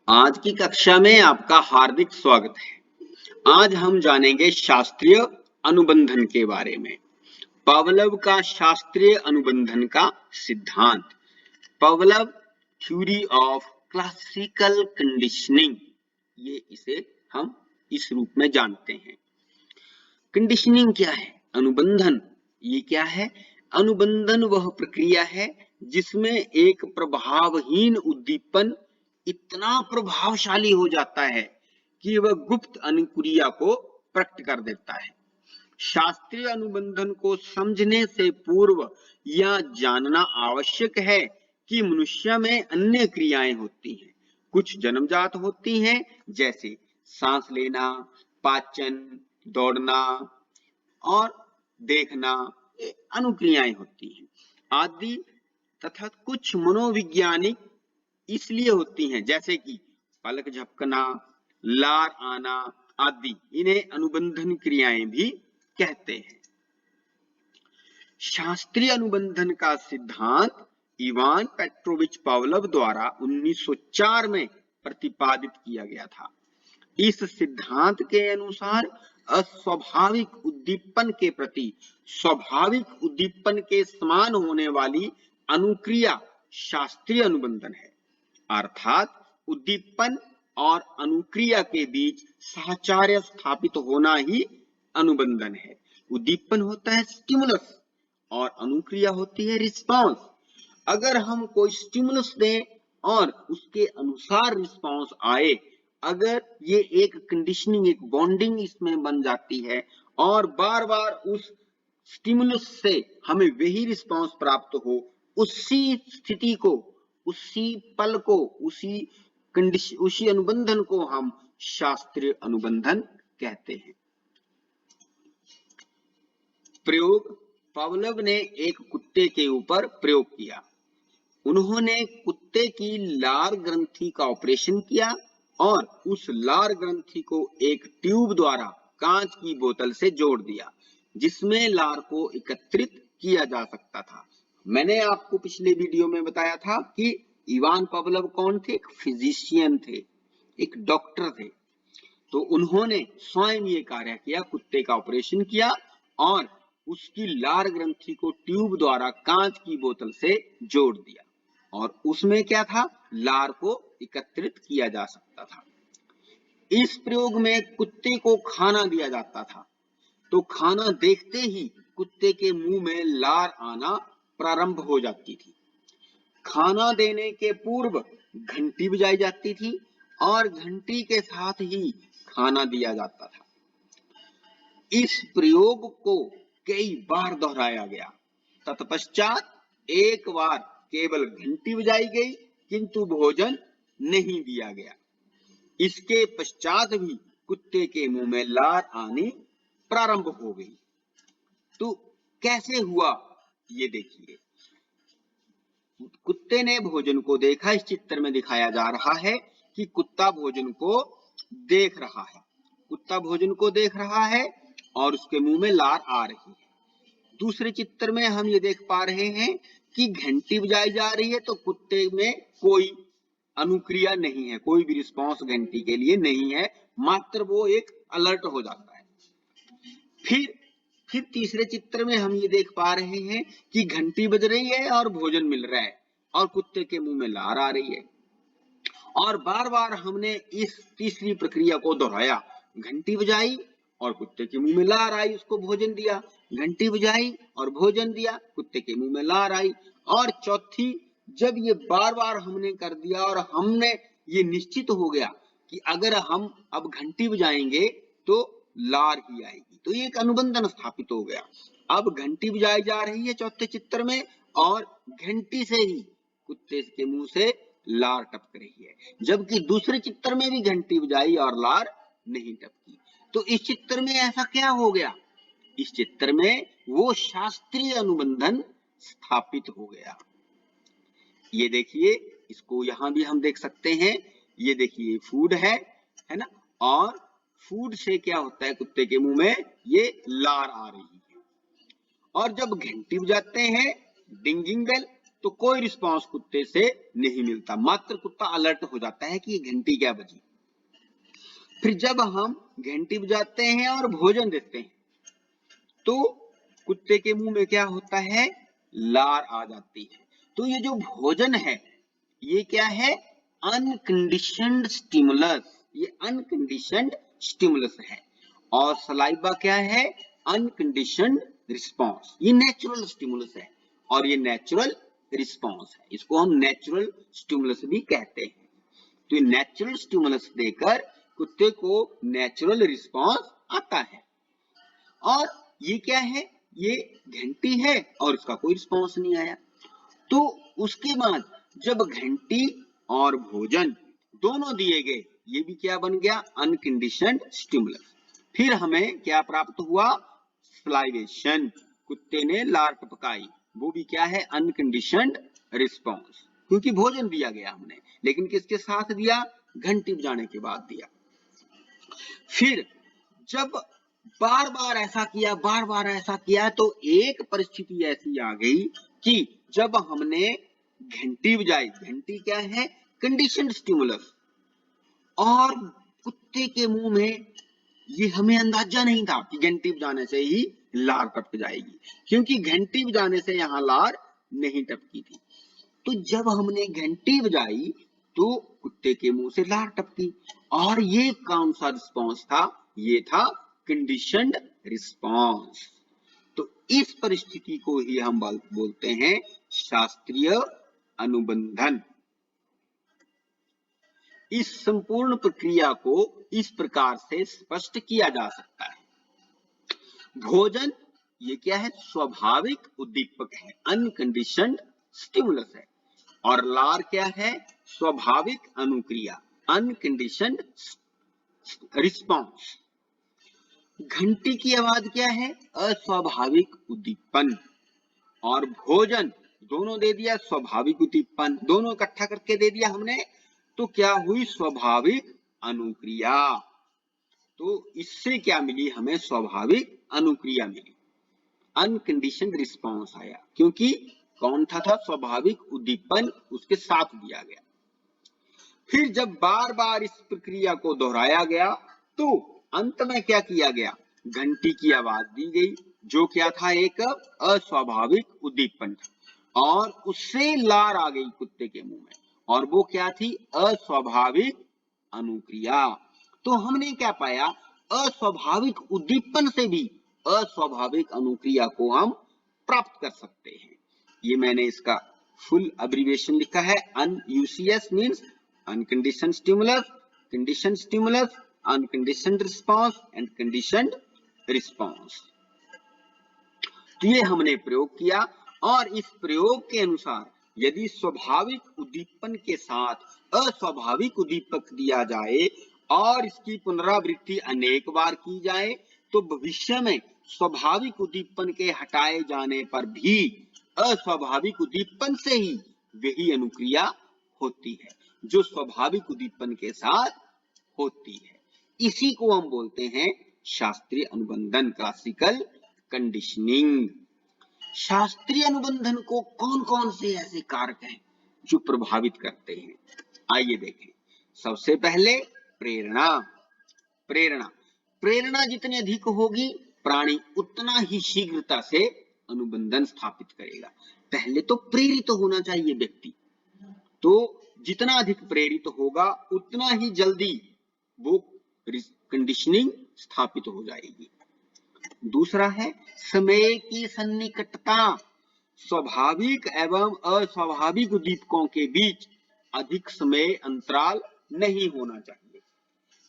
आज की कक्षा में आपका हार्दिक स्वागत है। आज हम जानेंगे शास्त्रीय अनुबंधन के बारे में। पावलोव का शास्त्रीय अनुबंधन का सिद्धांत, Pavlov theory of classical conditioning, ये इसे हम इस रूप में जानते हैं। कंडीशनिंग क्या है? अनुबंधन ये क्या है? अनुबंधन वह प्रक्रिया है जिसमें एक प्रभावहीन उद्दीपन इतना प्रभावशाली हो जाता है कि वह गुप्त अनुक्रिया को प्रकट कर देता है। शास्त्रीय अनुबंधन को समझने से पूर्व यह जानना आवश्यक है कि मनुष्य में अन्य क्रियाएं होती हैं। कुछ जन्मजात होती हैं, जैसे सांस लेना, पाचन, दौड़ना और देखना, ये अनुक्रियाएं होती हैं आदि, तथा कुछ मनोवैज्ञानिक इसलिए होती हैं, जैसे कि पलक झपकना, लार आना आदि। इन्हें अनुबंधन क्रियाएं भी कहते हैं। शास्त्रीय अनुबंधन का सिद्धांत इवान पेट्रोविच पावलोव द्वारा 1904 में प्रतिपादित किया गया था। इस सिद्धांत के अनुसार अस्वाभाविक उद्दीपन के प्रति स्वाभाविक उद्दीपन के समान होने वाली अनुक्रिया शास्त्रीय अनुबंधन है। अर्थात उद्दीपन और अनुक्रिया के बीच साहचर्य स्थापित होना ही अनुबंधन है। उद्दीपन होता है स्टिमुलस और अनुक्रिया होती है रिस्पांस। अगर हम कोई स्टिमुलस दें और उसके अनुसार रिस्पांस आए, अगर ये एक कंडीशनिंग, एक बॉन्डिंग इसमें बन जाती है और बार बार उस स्टिमुलस से हमें वही रिस्पांस प्राप्त हो, उसी स्थिति को, उसी पल को, उसी अनुबंधन को हम शास्त्रीय अनुबंधन कहते हैं। प्रयोग, पावलोव ने एक कुत्ते के ऊपर प्रयोग किया। उन्होंने कुत्ते की लार ग्रंथि का ऑपरेशन किया और उस लार ग्रंथि को एक ट्यूब द्वारा कांच की बोतल से जोड़ दिया, जिसमें लार को एकत्रित किया जा सकता था। मैंने आपको पिछले वीडियो में बताया था कि इवान पावलोव कौन थे? एक फिजिशियन थे, एक डॉक्टर थे। तो उन्होंने स्वयं ये कार्य किया, कुत्ते का ऑपरेशन किया और उसकी लार ग्रंथि को ट्यूब द्वारा कांच की बोतल से जोड़ दिया और उसमें क्या था? लार को एकत्रित किया जा सकता था। इस प्रयोग में कुत्ते को खाना दिया जाता था, तो खाना देखते ही कुत्ते के मुंह में लार आना प्रारंभ हो जाती थी। खाना देने के पूर्व घंटी बजाई जाती थी और घंटी के साथ ही खाना दिया जाता था। इस प्रयोग को कई बार दोहराया गया। तत्पश्चात एक बार केवल घंटी बजाई गई, किंतु भोजन नहीं दिया गया। इसके पश्चात भी कुत्ते के मुंह में लार आनी प्रारंभ हो गई। तो कैसे हुआ ये देखिए। कुत्ते ने भोजन को देखा। इस चित्र में दिखाया जा रहा है कि कुत्ता भोजन को देख रहा है। कुत्ता भोजन को देख रहा है और उसके मुंह में लार आ रही है। दूसरे चित्र में हम ये देख पा रहे हैं कि घंटी बजाई जा रही है, तो कुत्ते में कोई अनुक्रिया नहीं है, कोई भी रिस्पांस घंटी के लिए नहीं है, मात्र वो एक अलर्ट हो जाता है। फिर तीसरे चित्र में हम ये देख पा रहे हैं कि घंटी बज रही है और भोजन मिल रहा है और कुत्ते के मुंह में लार आ रही है। और बार बार हमने इस तीसरी प्रक्रिया को दोहराया। घंटी बजाई और कुत्ते के मुंह में लार आई, उसको भोजन दिया। घंटी बजाई और भोजन दिया, कुत्ते के मुंह में लार आई। और चौथी, जब ये बार बार हमने कर दिया और हमने ये निश्चित हो गया कि अगर हम अब घंटी बजाएंगे तो लार ही आएगी, तो ये एक अनुबंधन स्थापित हो गया। अब घंटी बजाई जा रही है चौथे चित्र में और घंटी से ही कुत्ते के मुंह से लार टपक रही है, जबकि दूसरे चित्र में भी घंटी बजाई और लार नहीं टपकी। तो इस चित्र में ऐसा क्या हो गया? इस चित्र में वो शास्त्रीय अनुबंधन स्थापित हो गया। ये देखिए, इसको यहां भी हम देख सकते हैं। ये देखिए फूड है ना, और फूड से क्या होता है? कुत्ते के मुंह में ये लार आ रही है। और जब घंटी बजाते हैं, डिंगिंग बेल, तो कोई रिस्पांस कुत्ते से नहीं मिलता, मात्र कुत्ता अलर्ट हो जाता है कि ये घंटी क्या बजी। फिर जब हम घंटी बजाते हैं और भोजन देते हैं तो कुत्ते के मुंह में क्या होता है, लार आ जाती है। तो ये जो भोजन है ये क्या है, अनकंडीशनड स्टिमुलस, ये अनकंडीशनड स्टिमुलस है। और सलाइवा क्या है, अनकंडीशनड रिस्पांस, ये नेचुरल स्टिमुलस है और ये नेचुरल रिस्पांस है। इसको हम नेचुरल स्टिमुलस भी कहते हैं। तो ये नेचुरल स्टिमुलस देकर कुत्ते को नेचुरल रिस्पांस आता है। और ये क्या है, ये घंटी है और इसका कोई रिस्पांस नहीं आया। तो उसके बाद जब घंटी और भोजन दोनों दिए गए, ये भी क्या बन गया, अनकंडीशनड स्टिमुलस। फिर हमें क्या प्राप्त हुआ, सलाइवेशन, कुत्ते ने लार टपकाई, वो भी क्या है, अनकंडीशनड रिस्पांस, क्योंकि भोजन दिया गया हमने, लेकिन किसके साथ दिया, घंटी बजाने के बाद दिया। फिर जब बार बार ऐसा किया तो एक परिस्थिति ऐसी आ गई कि जब हमने घंटी बजाई, घंटी क्या है, कंडीशनड स्टिमुलस, और कुत्ते के मुंह में ये हमें अंदाजा नहीं था कि घंटी बजाने से ही लार टपक जाएगी, क्योंकि घंटी बजाने से यहाँ लार नहीं टपकी थी। तो जब हमने घंटी बजाई तो कुत्ते के मुंह से लार टपकी, और ये कौन सा रिस्पॉन्स था, ये था कंडीशनड रिस्पॉन्स। तो इस परिस्थिति को ही हम बोलते हैं शास्त्रीय अनुबंधन। इस संपूर्ण प्रक्रिया को इस प्रकार से स्पष्ट किया जा सकता है। भोजन ये क्या है, स्वाभाविक उद्दीपक है, अनकंडीशनड स्टिमुलस है, और लार क्या है, स्वाभाविक अनुक्रिया, अनकंडीशनड रिस्पॉन्स। घंटी की आवाज क्या है, अस्वाभाविक उद्दीपन, और भोजन दोनों दे दिया, स्वाभाविक उद्दीपन, दोनों इकट्ठा करके दे दिया हमने, तो क्या हुई, स्वाभाविक अनुक्रिया। तो इससे क्या मिली हमें, स्वाभाविक अनुक्रिया मिली, अनकंडीशनड रिस्पॉन्स आया, क्योंकि कौन था स्वाभाविक उद्दीपन उसके साथ दिया गया। फिर जब बार बार इस प्रक्रिया को दोहराया गया तो अंत में क्या किया गया, घंटी की आवाज दी गई, जो क्या था, एक अस्वाभाविक उद्दीपन था, और उससे लार आ गई कुत्ते के मुंह में, और वो क्या थी, अस्वाभाविक अनुक्रिया। तो हमने क्या पाया, अस्वाभाविक उद्दीपन से भी अस्वाभाविक अनुक्रिया को हम प्राप्त कर सकते हैं। ये मैंने इसका फुल अब्रिविएशन लिखा है, UCS means unconditioned stimulus, conditioned stimulus, unconditioned response and conditioned response. तो ये हमने प्रयोग किया, और इस प्रयोग के अनुसार यदि स्वाभाविक उद्दीपन के साथ अस्वाभाविक उद्दीपक दिया जाए और इसकी पुनरावृत्ति अनेक बार की जाए तो भविष्य में स्वाभाविक उद्दीपन के हटाए जाने पर भी अस्वाभाविक उद्दीपन से ही वही अनुक्रिया होती है जो स्वाभाविक उद्दीपन के साथ होती है। इसी को हम बोलते हैं शास्त्रीय अनुबंधन, क्लासिकल कंडीशनिंग। शास्त्रीय अनुबंधन को कौन कौन से ऐसे कारक हैं जो प्रभावित करते हैं, आइए देखें। सबसे पहले प्रेरणा। प्रेरणा जितनी अधिक होगी प्राणी उतना ही शीघ्रता से अनुबंधन स्थापित करेगा। पहले तो प्रेरित होना चाहिए व्यक्ति, तो जितना अधिक प्रेरित होगा उतना ही जल्दी वो कंडीशनिंग स्थापित हो जाएगी। दूसरा है समय की सन्निकटता। स्वाभाविक एवं अस्वाभाविक उद्दीपकों के बीच अधिक समय अंतराल नहीं होना चाहिए।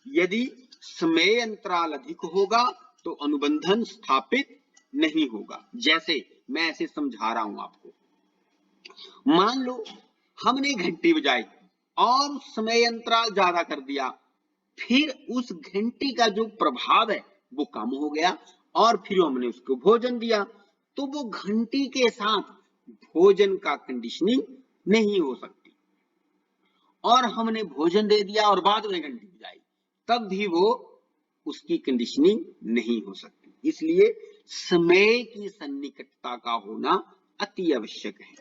यदि समय अंतराल अधिक होगा तो अनुबंधन स्थापित नहीं होगा। जैसे मैं ऐसे समझा रहा हूं आपको, मान लो हमने घंटी बजाई और समय अंतराल ज्यादा कर दिया, फिर उस घंटी का जो प्रभाव है वो कम हो गया और फिर हमने उसको भोजन दिया, तो वो घंटी के साथ भोजन का कंडीशनिंग नहीं हो सकती। और हमने भोजन दे दिया और बाद में घंटी बजाई, तब भी वो उसकी कंडीशनिंग नहीं हो सकती। इसलिए समय की सन्निकटता का होना अति आवश्यक है।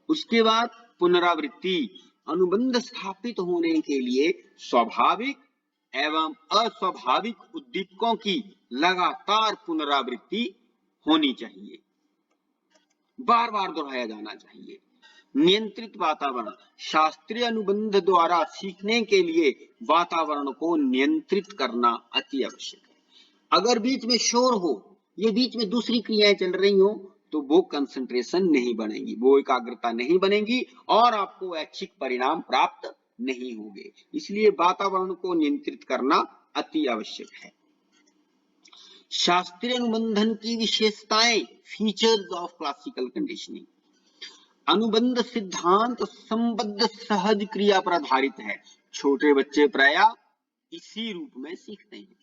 उसके बाद पुनरावृत्ति। अनुबंध स्थापित होने के लिए स्वाभाविक एवं अस्वाभाविक उद्दीपकों की लगातार पुनरावृत्ति होनी चाहिए, बार बार दोहराया जाना चाहिए। नियंत्रित वातावरण। शास्त्रीय अनुबंध द्वारा सीखने के लिए वातावरण को नियंत्रित करना अति आवश्यक है। अगर बीच में शोर हो, ये बीच में दूसरी क्रियाएं चल रही हो, तो वो कंसंट्रेशन नहीं बनेगी, वो एकाग्रता नहीं बनेगी और आपको ऐच्छिक परिणाम प्राप्त नहीं होंगे। इसलिए वातावरण को नियंत्रित करना अति आवश्यक है। शास्त्रीय अनुबंधन की विशेषताएं, फीचर्स ऑफ क्लासिकल कंडीशनिंग। अनुबंध सिद्धांत संबद्ध सहज क्रिया पर आधारित है। छोटे बच्चे प्रायः इसी रूप में सीखते हैं।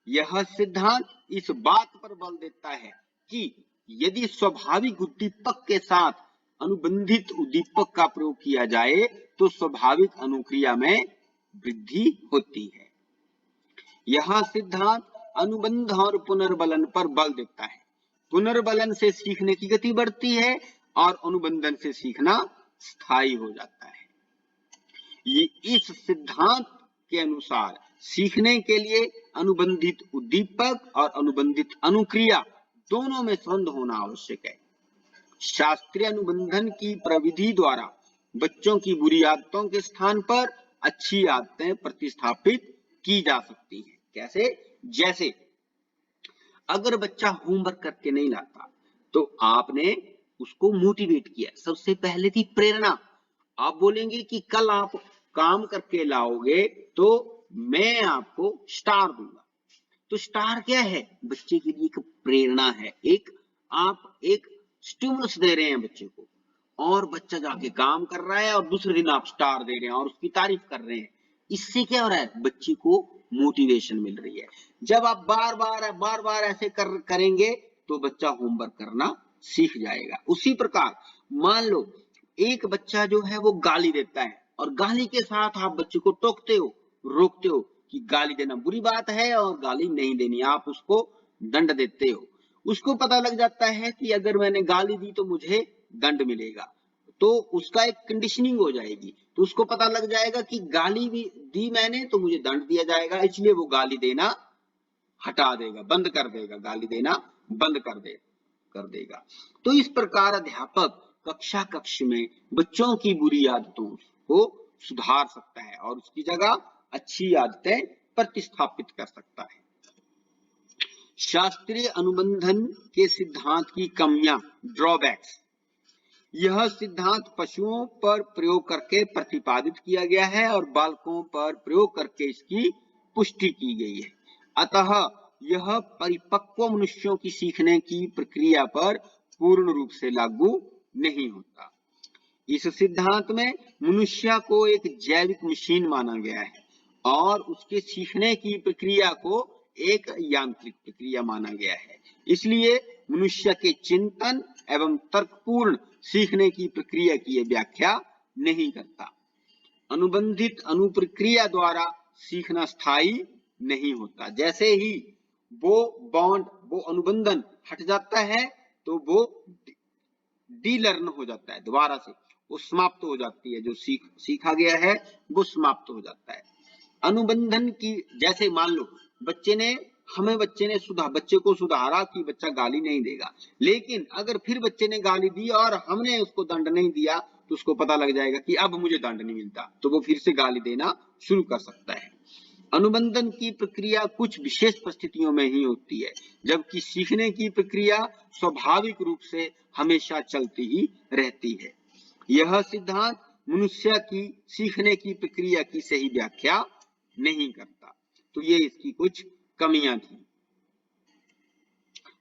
यह सिद्धांत इस बात पर बल देता है कि यदि स्वाभाविक उद्दीपक के साथ अनुबंधित उद्दीपक का प्रयोग किया जाए तो स्वाभाविक अनुक्रिया में वृद्धि होती है। यह सिद्धांत अनुबंध और पुनर्बलन पर बल देता है। पुनर्बलन से सीखने की गति बढ़ती है और अनुबंधन से सीखना स्थायी हो जाता है। ये इस सिद्धांत के अनुसार सीखने के लिए अनुबंधित उद्दीपक और अनुबंधित अनुक्रिया दोनों में संबंध होना आवश्यक है। शास्त्रीय अनुबंधन की प्रविधि द्वारा बच्चों की बुरी आदतों के स्थान पर अच्छी आदतें प्रतिस्थापित की जा सकती हैं। कैसे? जैसे अगर बच्चा होमवर्क करके नहीं लाता तो आपने उसको मोटिवेट किया, सबसे पहले थी प्रेरणा। आप बोलेंगे कि कल आप काम करके लाओगे तो मैं आपको स्टार दूंगा। तो स्टार क्या है? बच्चे के लिए एक प्रेरणा है, आप एक स्टिमुलस दे रहे हैं बच्चे को, और बच्चा जाके काम कर रहा है और दूसरे दिन आप स्टार दे रहे हैं और उसकी तारीफ कर रहे हैं। इससे क्या हो रहा है? बच्चे को मोटिवेशन मिल रही है। जब आप बार बार ऐसे करेंगे तो बच्चा होमवर्क करना सीख जाएगा। उसी प्रकार मान लो एक बच्चा जो है वो गाली देता है और गाली के साथ आप बच्चे को टोकते हो, रोकते हो कि गाली देना बुरी बात है और गाली नहीं देनी, आप उसको दंड देते हो। उसको पता लग जाता है कि अगर मैंने गाली दी तो मुझे दंड मिलेगा, तो उसका एक कंडीशनिंग हो जाएगी। तो उसको पता लग जाएगा कि गाली भी दी मैंने तो मुझे दंड दिया जाएगा, इसलिए वो गाली देना हटा देगा, बंद कर देगा, गाली देना बंद कर देगा। तो इस प्रकार अध्यापक कक्ष में बच्चों की बुरी आदतों को सुधार सकता है और उसकी जगह अच्छी आदतें प्रतिस्थापित कर सकता है। शास्त्रीय अनुबंधन के सिद्धांत की कमियां, ड्रॉबैक्स। यह सिद्धांत पशुओं पर प्रयोग करके प्रतिपादित किया गया है और बालकों पर प्रयोग करके इसकी पुष्टि की गई है। अतः यह परिपक्व मनुष्यों की सीखने की प्रक्रिया पर पूर्ण रूप से लागू नहीं होता। इस सिद्धांत में मनुष्य को एक जैविक मशीन माना गया है और उसके सीखने की प्रक्रिया को एक यांत्रिक प्रक्रिया माना गया है। इसलिए मनुष्य के चिंतन एवं तर्कपूर्ण सीखने की प्रक्रिया की यह व्याख्या नहीं करता। अनुबंधित अनुप्रक्रिया द्वारा सीखना स्थायी नहीं होता। जैसे ही वो अनुबंधन हट जाता है तो वो डीलर्न हो जाता है, दोबारा से वो समाप्त हो जाती है, जो सीखा गया है वो समाप्त हो जाता है। अनुबंधन की, जैसे मान लो बच्चे को सुधारा कि बच्चा गाली नहीं देगा, लेकिन अगर फिर बच्चे ने गाली दी और हमने उसको दंड नहीं दिया तो उसको पता लग जाएगा कि अब मुझे दंड नहीं मिलता, तो वो फिर से गाली देना शुरू कर सकता है। अनुबंधन की प्रक्रिया कुछ विशेष परिस्थितियों में ही होती है, जबकि सीखने की प्रक्रिया स्वाभाविक रूप से हमेशा चलती ही रहती है। यह सिद्धांत मनुष्य की सीखने की प्रक्रिया की सही व्याख्या नहीं करता। तो ये इसकी कुछ कमियां थी।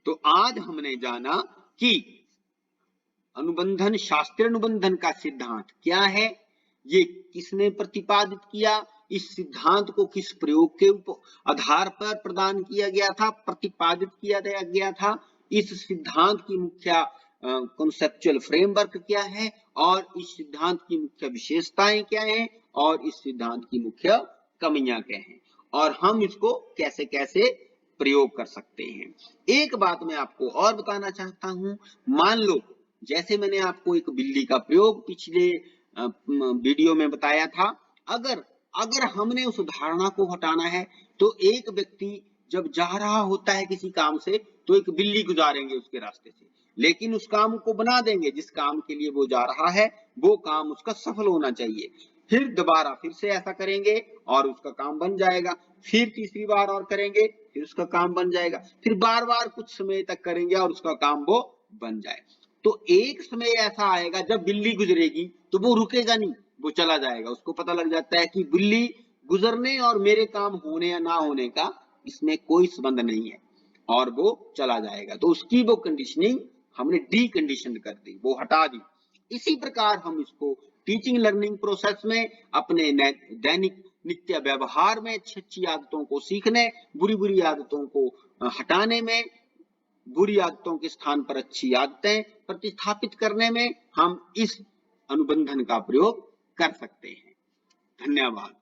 तो आज हमने जाना कि अनुबंधन, शास्त्रीय अनुबंधन का सिद्धांत क्या है, ये किसने प्रतिपादित किया, इस सिद्धांत को किस प्रयोग के आधार पर प्रदान किया गया था, प्रतिपादित किया गया था, इस सिद्धांत की मुख्य कॉन्सेप्चुअल फ्रेमवर्क क्या है और इस सिद्धांत की मुख्य विशेषताएं क्या हैं और इस सिद्धांत की मुख्य कमियां क्या हैं और हम इसको कैसे कैसे प्रयोग कर सकते हैं। एक बात मैं आपको और बताना चाहता हूं, मान लो जैसे मैंने आपको एक बिल्ली का प्रयोग पिछले वीडियो में बताया था। अगर हमने उस धारणा को हटाना है तो एक व्यक्ति जब जा रहा होता है किसी काम से तो एक बिल्ली गुजारेंगे उसके रास्ते से, लेकिन उस काम को बना देंगे जिस काम के लिए वो जा रहा है वो काम उसका सफल होना चाहिए। फिर दोबारा फिर से ऐसा करेंगे और उसका काम बन जाएगा। फिर तीसरी बार और करेंगे फिर उसका काम बन जाएगा। फिर बार बार कुछ समय तक करेंगे और उसका काम वो बन जाए। तो एक समय ऐसा आएगा जब बिल्ली गुजरेगी तो वो रुकेगा नहीं, वो चला जाएगा। उसको पता लग जाता है कि बिल्ली गुजरने और मेरे काम होने या ना होने का इसमें कोई संबंध नहीं है, और वो चला जाएगा। तो उसकी वो कंडीशनिंग हमने डी कंडीशन कर दी, वो हटा दी। इसी प्रकार हम इसको टीचिंग लर्निंग प्रोसेस में अपने दैनिक नित्य व्यवहार में अच्छी अच्छी आदतों को सीखने, बुरी बुरी आदतों को हटाने में, बुरी आदतों के स्थान पर अच्छी आदतें प्रतिस्थापित करने में हम इस अनुबंधन का प्रयोग कर सकते हैं। धन्यवाद।